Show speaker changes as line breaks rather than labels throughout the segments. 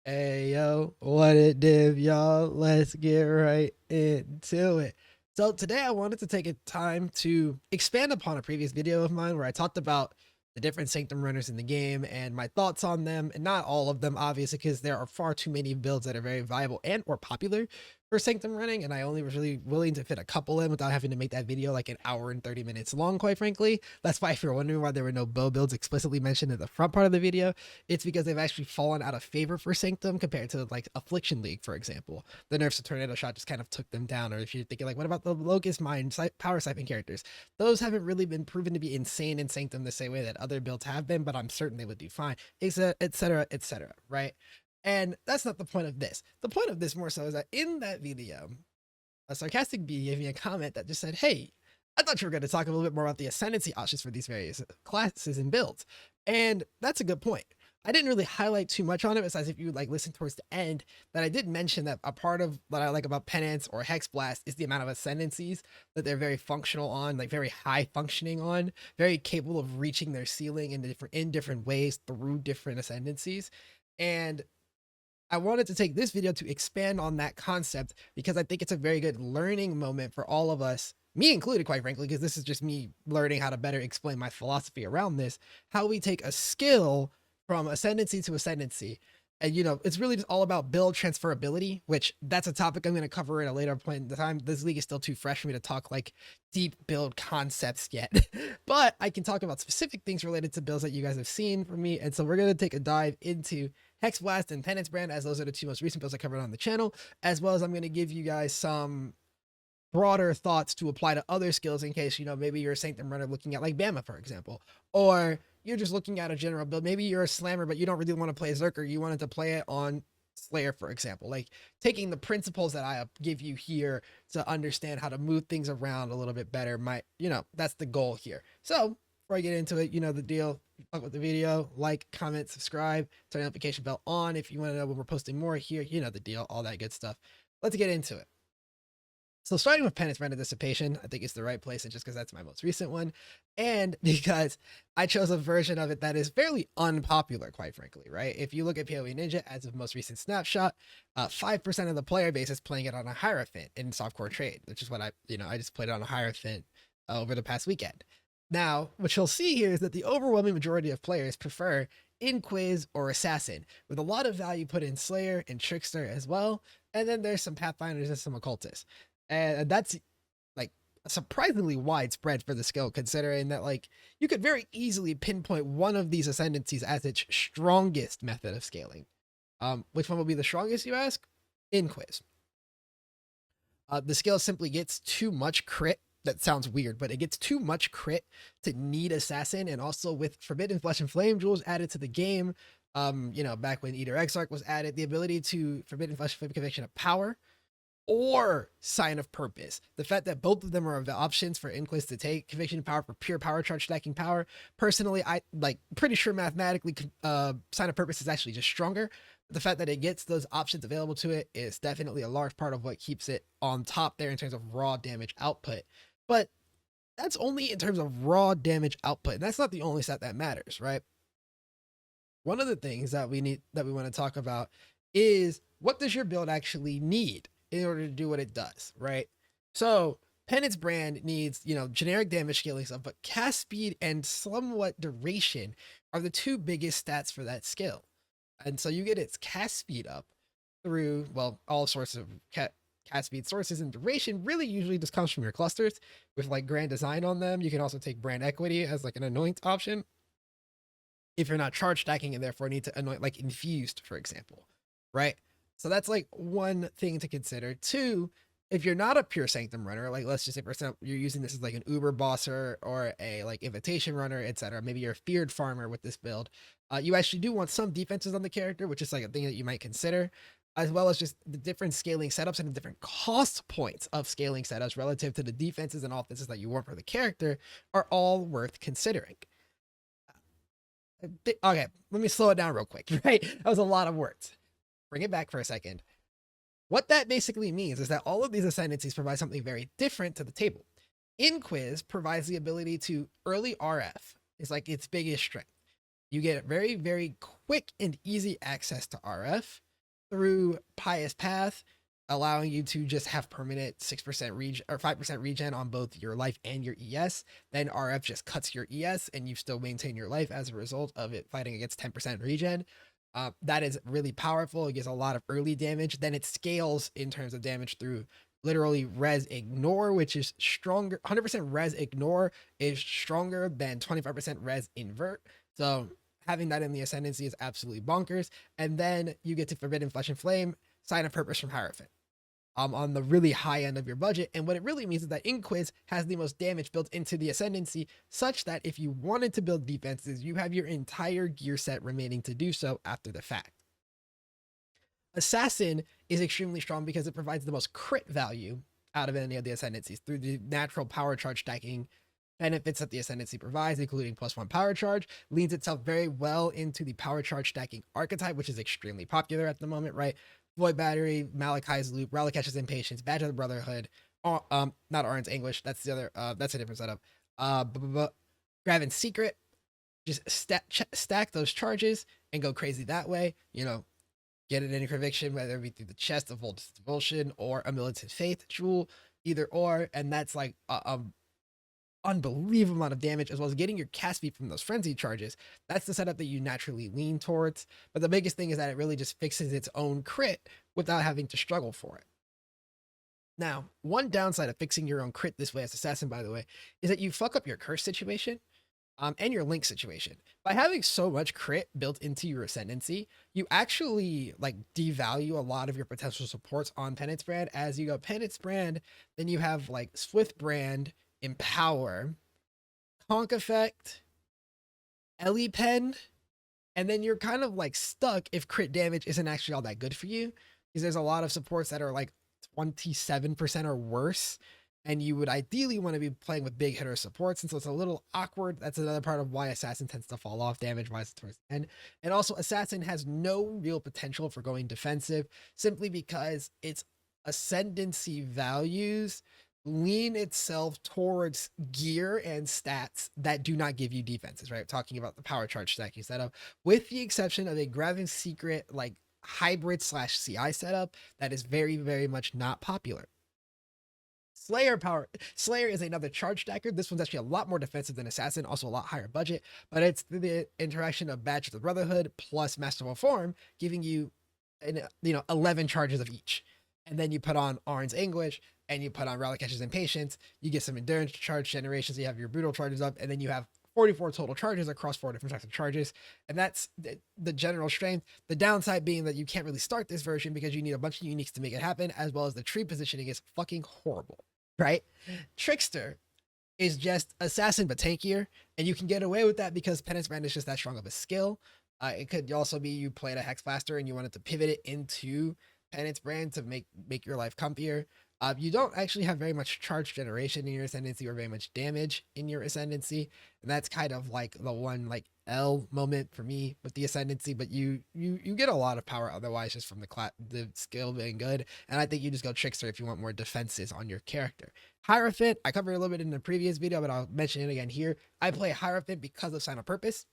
Hey yo, what it did, y'all? Let's get right into it. So today I wanted to take a time to expand upon a previous video of mine where I talked about the different Sanctum runners in the game and my thoughts on them, and not all of them, obviously, because there are far too many builds that are very viable and or popular for Sanctum running, and I only was really willing to fit a couple in without having to make that video like an hour and 30 minutes long, quite frankly. That's why if you're wondering why there were no bow builds explicitly mentioned in the front part of the video, it's because they've actually fallen out of favor for Sanctum compared to like Affliction League, for example. The nerfs of Tornado Shot just kind of took them down. Or if you're thinking like, what about the Locust Mine Power Siphon characters? Those haven't really been proven to be insane in Sanctum the same way that other builds have been, but I'm certain they would do fine, etc., etc., right? And that's not the point of this. The point of this more so is that in that video, a sarcastic bee gave me a comment that just said, hey, I thought you were going to talk a little bit more about the ascendancy options for these various classes and builds. And that's a good point. I didn't really highlight too much on it, besides if you like listen towards the end, that I did mention that a part of what I like about Penance or Hexblast is the amount of ascendancies that they're very functional on, like very high functioning on, very capable of reaching their ceiling in different ways through different ascendancies. And I wanted to take this video to expand on that concept because I think it's a very good learning moment for all of us, me included, quite frankly, because this is just me learning how to better explain my philosophy around this, how we take a skill from ascendancy to ascendancy. And, it's really just all about build transferability, which that's a topic I'm going to cover at a later point in the time. This league is still too fresh for me to talk like deep build concepts yet, but I can talk about specific things related to builds that you guys have seen from me. And so we're going to take a dive into Hexblast and Penance brand, as those are the two most recent builds I covered on the channel, as well as I'm going to give you guys some broader thoughts to apply to other skills in case, maybe you're a Sanctum runner looking at like Bama, for example, or you're just looking at a general build. Maybe you're a slammer, but you don't really want to play Zerker. You wanted to play it on Slayer, for example, like taking the principles that I give you here to understand how to move things around a little bit better. That's the goal here. So before I get into it, the deal. Fuck with the video, like, comment, subscribe, turn the notification bell on if you want to know when we're posting more here. You know the deal, all that good stuff. Let's get into it. So starting with Penance Brand of Dissipation, I think it's the right place, and just because that's my most recent one, and because I chose a version of it that is fairly unpopular, quite frankly, right? If you look at PoE Ninja as of most recent snapshot, 5% of the player base is playing it on a Hierophant in softcore trade, which is what I just played it on a Hierophant over the past weekend. Now, what you'll see here is that the overwhelming majority of players prefer Inquiz or Assassin, with a lot of value put in Slayer and Trickster as well, and then there's some Pathfinders and some Occultists. And that's like surprisingly widespread for the skill, considering that like you could very easily pinpoint one of these ascendancies as its strongest method of scaling. Which one will be the strongest, you ask? Inquiz. The skill simply gets too much crit. That sounds weird, but it gets too much crit to need Assassin, and also with Forbidden Flesh and Flame Jewels added to the game, back when Eater Exarch was added, the ability to Forbidden Flesh and Flame Conviction of Power or Sign of Purpose. The fact that both of them are options for Inquis to take, Conviction of Power for pure power charge stacking power. Personally, I like pretty sure mathematically Sign of Purpose is actually just stronger. The fact that it gets those options available to it is definitely a large part of what keeps it on top there in terms of raw damage output. But that's only in terms of raw damage output. And that's not the only stat that matters, right? One of the things that we want to talk about is, what does your build actually need in order to do what it does, right? So Penance brand needs, generic damage scaling stuff, but cast speed and somewhat duration are the two biggest stats for that skill. And so you get its cast speed up through, well, all sorts of cast speed sources, and duration really usually just comes from your clusters with like grand design on them. You can also take brand equity as like an anoint option if you're not charge stacking and therefore need to anoint like infused, for example, right? So that's like one thing to consider. Two, if you're not a pure Sanctum runner, like let's just say for example you're using this as like an Uber bosser or a like invitation runner, etc. Maybe you're a feared farmer with this build. You actually do want some defenses on the character, which is like a thing that you might consider, as well as just the different scaling setups and the different cost points of scaling setups relative to the defenses and offenses that you want for the character are all worth considering. Okay, let me slow it down real quick, right? That was a lot of words. Bring it back for a second. What that basically means is that all of these ascendancies provide something very different to the table. Inquiz provides the ability to early RF. It's like its biggest strength. You get very, very quick and easy access to RF. through Pious Path, allowing you to just have permanent 6% regen or 5% regen on both your life and your ES. Then RF just cuts your ES and you still maintain your life as a result of it fighting against 10% regen. That is really powerful. It gives a lot of early damage. Then it scales in terms of damage through literally res ignore, which is stronger. 100% res ignore is stronger than 25% res invert. So having that in the Ascendancy is absolutely bonkers. And then you get to Forbidden Flesh and Flame, Sign of Purpose from Hierophant. On the really high end of your budget. And what it really means is that Inquis has the most damage built into the Ascendancy, such that if you wanted to build defenses, you have your entire gear set remaining to do so after the fact. Assassin is extremely strong because it provides the most crit value out of any of the Ascendancies through the natural power charge stacking benefits that the Ascendancy provides, including +1 power charge, leans itself very well into the power charge stacking archetype, which is extremely popular at the moment, right? Void Battery, Malachi's Loop, Ralakesh's Impatience, Badge of the Brotherhood, not Arn's Anguish, that's the other, that's a different setup. Graven's Secret, just stack those charges and go crazy that way, you know, get it in a conviction, whether it be through the chest of Voltus Devotion or a Militant Faith jewel, either or, and that's like a unbelievable amount of damage, as well as getting your cast speed from those frenzy charges. That's the setup that you naturally lean towards. But the biggest thing is that it really just fixes its own crit without having to struggle for it. Now, one downside of fixing your own crit this way as Assassin, by the way, is that you fuck up your curse situation and your link situation. By having so much crit built into your Ascendancy, you actually like devalue a lot of your potential supports on Penance Brand. As you go Penance Brand, then you have like Swift Brand, Empower, Conk Effect, Ellie Pen, and then you're kind of like stuck if crit damage isn't actually all that good for you, because there's a lot of supports that are like 27% or worse, and you would ideally want to be playing with big hitter supports, and so it's a little awkward. That's another part of why Assassin tends to fall off damage-wise towards the end. And also, Assassin has no real potential for going defensive, simply because its Ascendancy values lean itself towards gear and stats that do not give you defenses, right? Talking about the power charge stacking setup, with the exception of a Graven's Secret like hybrid / CI setup that is very, very much not popular. Slayer is another charge stacker. This one's actually a lot more defensive than Assassin, also a lot higher budget, but it's the interaction of Badge of the Brotherhood plus Masterful Form, giving you 11 charges of each. And then you put on Arn's Anguish, and you put on Ralakesh's Impatience, you get some endurance charge generation, so you have your brutal charges up, and then you have 44 total charges across 4 different types of charges. And that's the general strength. The downside being that you can't really start this version because you need a bunch of uniques to make it happen, as well as the tree positioning is fucking horrible, right? Trickster is just Assassin but tankier, and you can get away with that because Penance Brand is just that strong of a skill. It could also be you played a Hexblaster and you wanted to pivot it into Penance Brand to make your life comfier. You don't actually have very much charge generation in your Ascendancy or very much damage in your Ascendancy, and that's kind of like the one like L moment for me with the Ascendancy. But you get a lot of power otherwise just from the skill being good, and I think you just go Trickster if you want more defenses on your character. Hierophant, I covered a little bit in the previous video, but I'll mention it again here. I play Hierophant because of Sign of Purpose.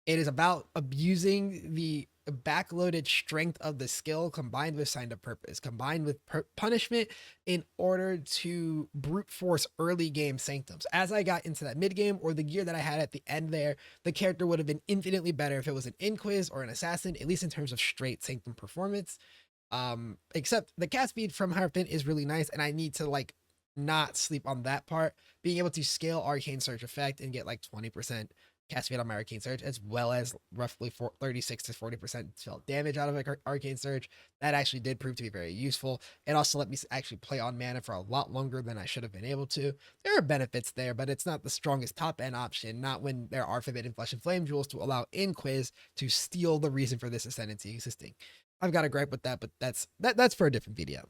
It is about abusing the backloaded strength of the skill combined with Sign of Purpose, combined with punishment, in order to brute force early game Sanctums. As I got into that mid game, or the gear that I had at the end there, the character would have been infinitely better if it was an Inquis or an Assassin, at least in terms of straight Sanctum performance. Except the cast speed from Hierophant is really nice, and I need to like not sleep on that part. Being able to scale Arcane Surge effect and get like 20% cast speed on my Arcane Surge, as well as roughly 36 to 40% spell damage out of Arcane Surge, that actually did prove to be very useful. It also let me actually play on mana for a lot longer than I should have been able to. There are benefits there, but it's not the strongest top end option, not when there are Forbidden Flesh and Flame jewels to allow Inquis to steal the reason for this Ascendancy existing. I've got a gripe with that, but that's for a different video.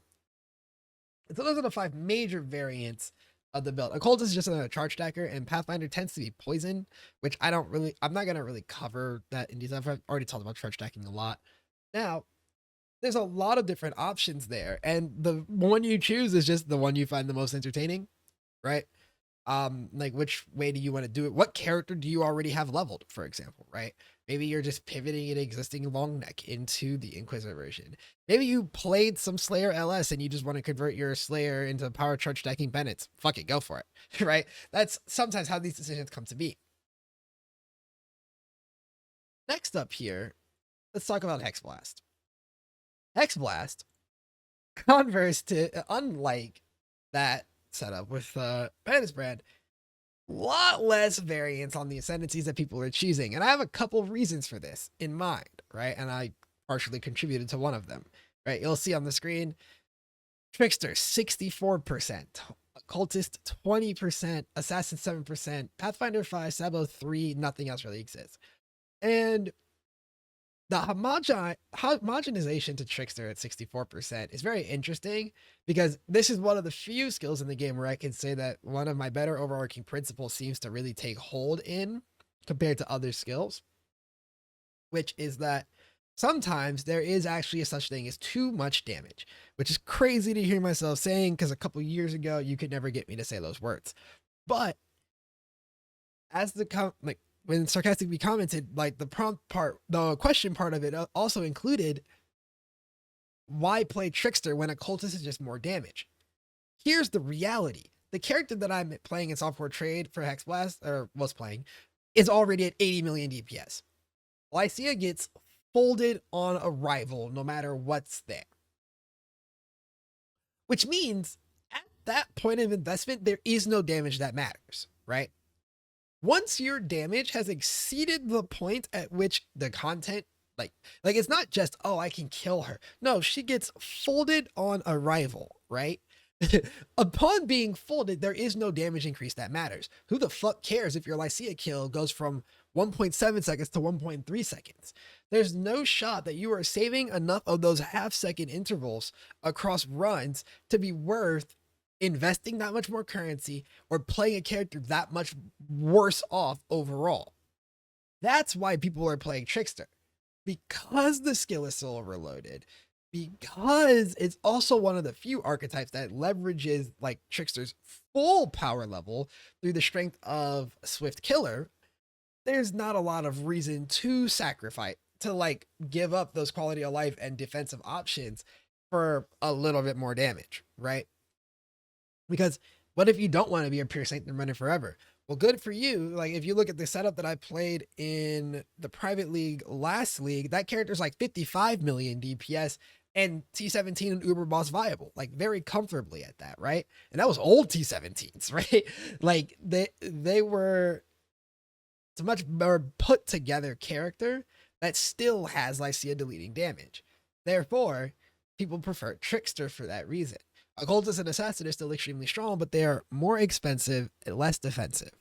So those are the 5 major variants of the build. Occultist is just another charge stacker, and Pathfinder tends to be poison, which I'm not going to really cover that in detail. I've already talked about charge stacking a lot. Now, there's a lot of different options there, and the one you choose is just the one you find the most entertaining, right? Like which way do you want to do it? What character do you already have leveled, for example, right? Maybe you're just pivoting an existing long neck into the Inquisitor version. Maybe you played some Slayer LS and you just want to convert your Slayer into power charge stacking Penance. Fuck it, go for it, right? That's sometimes how these decisions come to be. Next up here, let's talk about Hexblast. Hexblast, converse to, unlike that setup with Penance brand, lot less variance on the ascendancies that people are choosing. And I have a couple reasons for this in mind, right? And I partially contributed to one of them, right? You'll see on the screen, Trickster, 64%, Cultist, 20%, Assassin, 7%, Pathfinder, 5, Sabo, 3, nothing else really exists. And the homogenization to Trickster at 64% is very interesting because this is one of the few skills in the game where I can say that one of my better overarching principles seems to really take hold in compared to other skills, which is that sometimes there is actually a such thing as too much damage, which is crazy to hear myself saying because a couple years ago you could never get me to say those words. But as the when sarcastically commented, like the prompt part, the question part of it also included, why play Trickster when a cultist is just more damage? Here's the reality. The character that I'm playing in software trade for Hexblast, or was playing, is already at 80 million DPS. Lycia gets folded on arrival no matter what's there. Which means at that point of investment, there is no damage that matters, right? Once your damage has exceeded the point at which the content, like it's not just, oh, I can kill her. No, she gets folded on arrival, right? Upon being folded, there is no damage increase that matters. Who the fuck cares if your Lycia kill goes from 1.7 seconds to 1.3 seconds? There's no shot that you are saving enough of those half-second intervals across runs to be worth investing that much more currency or playing a character that much worse off overall. That's why people are playing Trickster, because the skill is so overloaded, because it's also one of the few archetypes that leverages like Trickster's full power level through the strength of Swift Killer. There's not a lot of reason to sacrifice, to like give up those quality of life and defensive options for a little bit more damage, right? Because what if you don't want to be a pure Sanctum runner forever? Well, good for you. Like if you look at the setup that I played in the private league last league, that character's like 55 million DPS and T17 and Uber Boss viable, like very comfortably at that, right? And that was old T17s, right? Like they were, it's a much more put together character that still has Lycia deleting damage. Therefore, people prefer Trickster for that reason. Occultist and Assassin are still extremely strong, but they are more expensive and less defensive.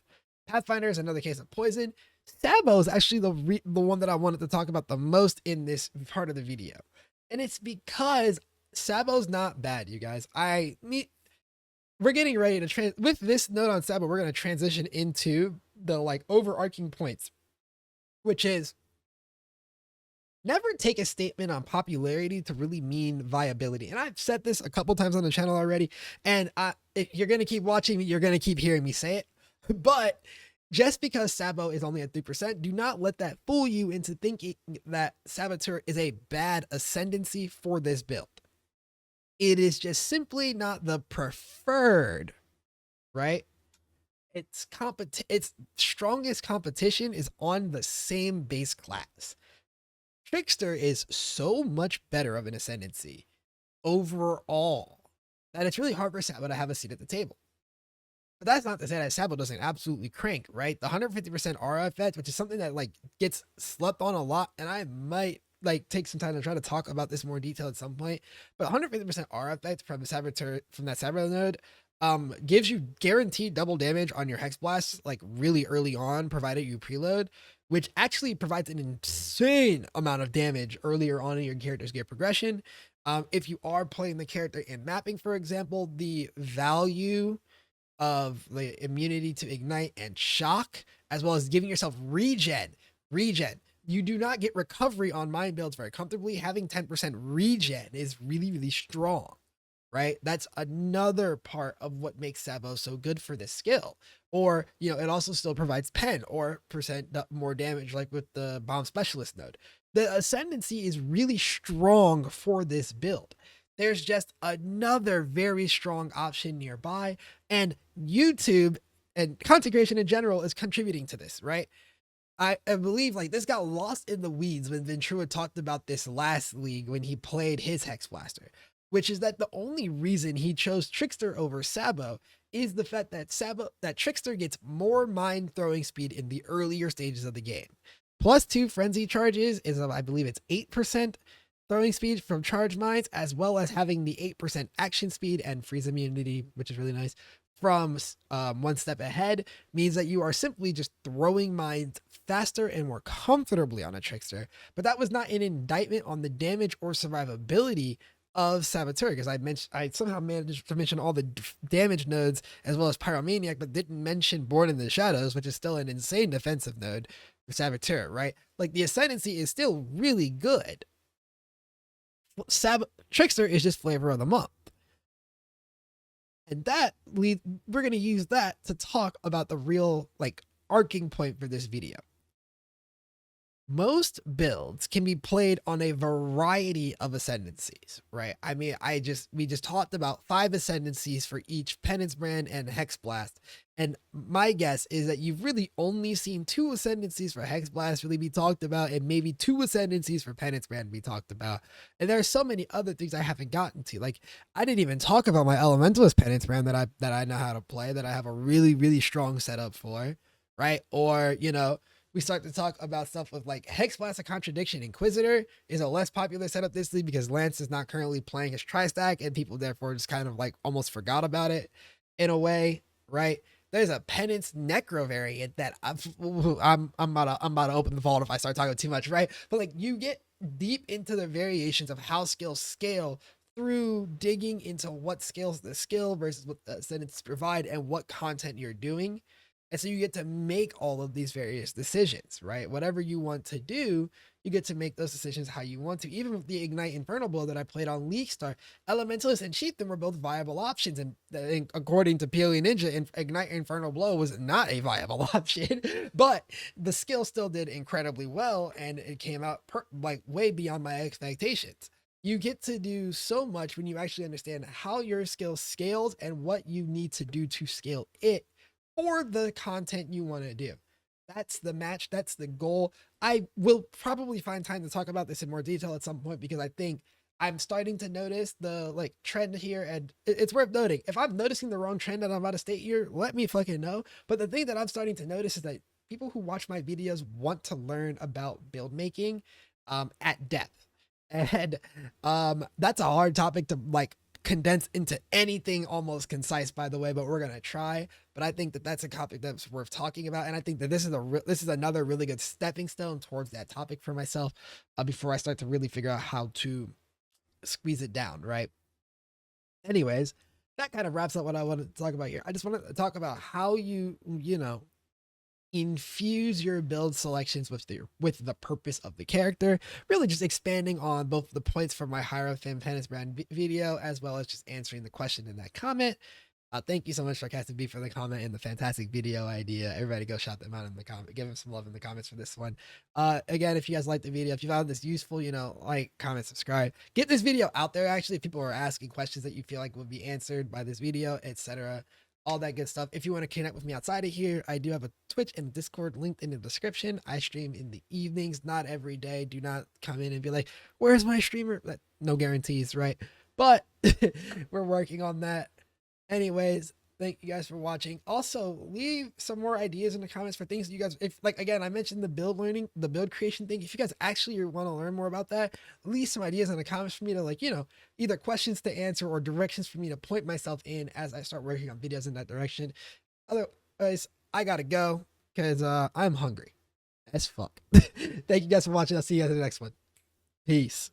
Pathfinder is another case of poison. Sabo is actually the one that I wanted to talk about the most in this part of the video. And it's because Sabo's not bad, you guys. We're getting ready to with this note on Sabo, we're going to transition into the like overarching points, which is never take a statement on popularity to really mean viability. And I've said this a couple times on the channel already, and if you're going to keep watching me, you're going to keep hearing me say it. But just because Sabo is only at 3%, do not let that fool you into thinking that Saboteur is a bad ascendancy for this build. It is just simply not the preferred, right? Its strongest competition is on the same base class. Trickster is so much better of an ascendancy overall that it's really hard for Sabo to have a seat at the table. But that's not to say that Sabo doesn't absolutely crank, right? The 150% aura effect, which is something that like gets slept on a lot, and I might like take some time to try to talk about this more in detail at some point. But 150% aura effect from the Saboteur, from that Sabo node, gives you guaranteed double damage on your Hexblast like really early on, provided you preload, which actually provides an insane amount of damage earlier on in your character's gear progression. If you are playing the character in mapping, for example, the value of the immunity to ignite and shock, as well as giving yourself regen. You do not get recovery on mine builds very comfortably. Having 10% regen is really, really strong, right? That's another part of what makes Sabo so good for this skill, Or, it also still provides pen or percent more damage, like with the bomb specialist node. The ascendancy is really strong for this build. There's just another very strong option nearby, and YouTube and content creation in general is contributing to this, right? I believe like this got lost in the weeds when Ventura talked about this last league when he played his Hexblaster, which is that the only reason he chose Trickster over Sabo is the fact that Trickster gets more mind throwing speed in the earlier stages of the game. +2 frenzy charges is I believe it's 8% throwing speed from charge mines, as well as having the 8% action speed and freeze immunity, which is really nice from one step ahead, means that you are simply just throwing mines faster and more comfortably on a Trickster. But that was not an indictment on the damage or survivability of Saboteur, because I somehow managed to mention all the damage nodes as well as Pyromaniac, but didn't mention Born in the Shadows, which is still an insane defensive node for Saboteur, right? Like the Ascendancy is still really good. Trickster is just flavor of the month. And we're going to use that to talk about the real like arcing point for this video. Most builds can be played on a variety of ascendancies, right? I mean, we just talked about 5 ascendancies for each Penance brand and Hexblast. And my guess is that you've really only seen 2 ascendancies for Hexblast really be talked about, and maybe 2 ascendancies for Penance brand be talked about. And there are so many other things I haven't gotten to. Like, I didn't even talk about my Elementalist Penance brand that I know how to play, that I have a really, really strong setup for, right? Or, we start to talk about stuff with like Hexblast a Contradiction Inquisitor is a less popular setup this league because Lance is not currently playing his tri-stack, and people therefore just kind of like almost forgot about it in a way, right? There's a Penance Necro variant that I'm about to open the vault if I start talking too much, right? But like you get deep into the variations of how skills scale through digging into what scales the skill versus what the ascendancies provide and what content you're doing. And so you get to make all of these various decisions, right? Whatever you want to do, you get to make those decisions how you want to. Even with the Ignite Infernal build that I played on League Star, Elementalist and Chieftain were both viable options. And according to PoE Ninja, Ignite Infernal Blow was not a viable option, but the skill still did incredibly well, and it came out like way beyond my expectations. You get to do so much when you actually understand how your skill scales and what you need to do to scale it for the content you want to do. That's the match. That's the goal. I will probably find time to talk about this in more detail at some point, because I think I'm starting to notice the like trend here, and it's worth noting. If I'm noticing the wrong trend that I'm about to state here, let me fucking know. But the thing that I'm starting to notice is that people who watch my videos want to learn about build making at depth. And that's a hard topic to like condense into anything almost concise, by the way, but we're gonna try. But I think that that's a topic that's worth talking about, and I think that this is another really good stepping stone towards that topic for myself, before I start to really figure out how to squeeze it down, right? Anyways, that kind of wraps up what I wanted to talk about here. I just wanted to talk about how you infuse your build selections with the purpose of the character, really just expanding on both the points from my Hierophant Penance brand video, as well as just answering the question in that comment. Thank you so much, Sarcastic B, for the comment and the fantastic video idea. Everybody go shout them out in the comment. Give them some love in the comments for this one. Again, if you guys like the video, if you found this useful, like, comment, subscribe. Get this video out there, actually, if people are asking questions that you feel like will be answered by this video, etc. All that good stuff. If you want to connect with me outside of here, I do have a Twitch and Discord linked in the description. I stream in the evenings, not every day. Do not come in and be like, where's my streamer? No guarantees, right? But we're working on that. Anyways, thank you guys for watching. Also, leave some more ideas in the comments for things that you guys, if like, again, I mentioned the build creation thing. If you guys actually want to learn more about that, leave some ideas in the comments for me to, like, either questions to answer or directions for me to point myself in as I start working on videos in that direction. Otherwise, I gotta go because I'm hungry as fuck. Thank you guys for watching. I'll see you guys in the next one. Peace.